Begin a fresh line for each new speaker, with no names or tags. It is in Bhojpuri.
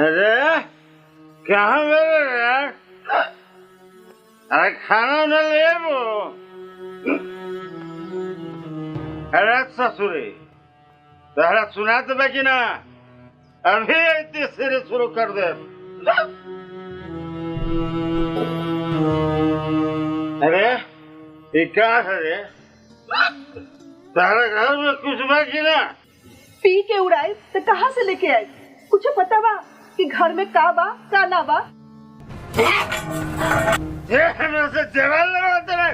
अरे कहाँ मेरे यार? अरे खाना न ले वो। अरे ससुरी तहरा सुना तो बाकी ना अभी इतनी सिरे शुरू कर दे। अरे ये क्या है रे? तहरा घर में कुछ बाकी ना?
पी के उड़ाए तो कहाँ से लेके आए? कुछ पता बा कि घर में का बा का ना बा?
ये हमें से जवान लगा तेरे।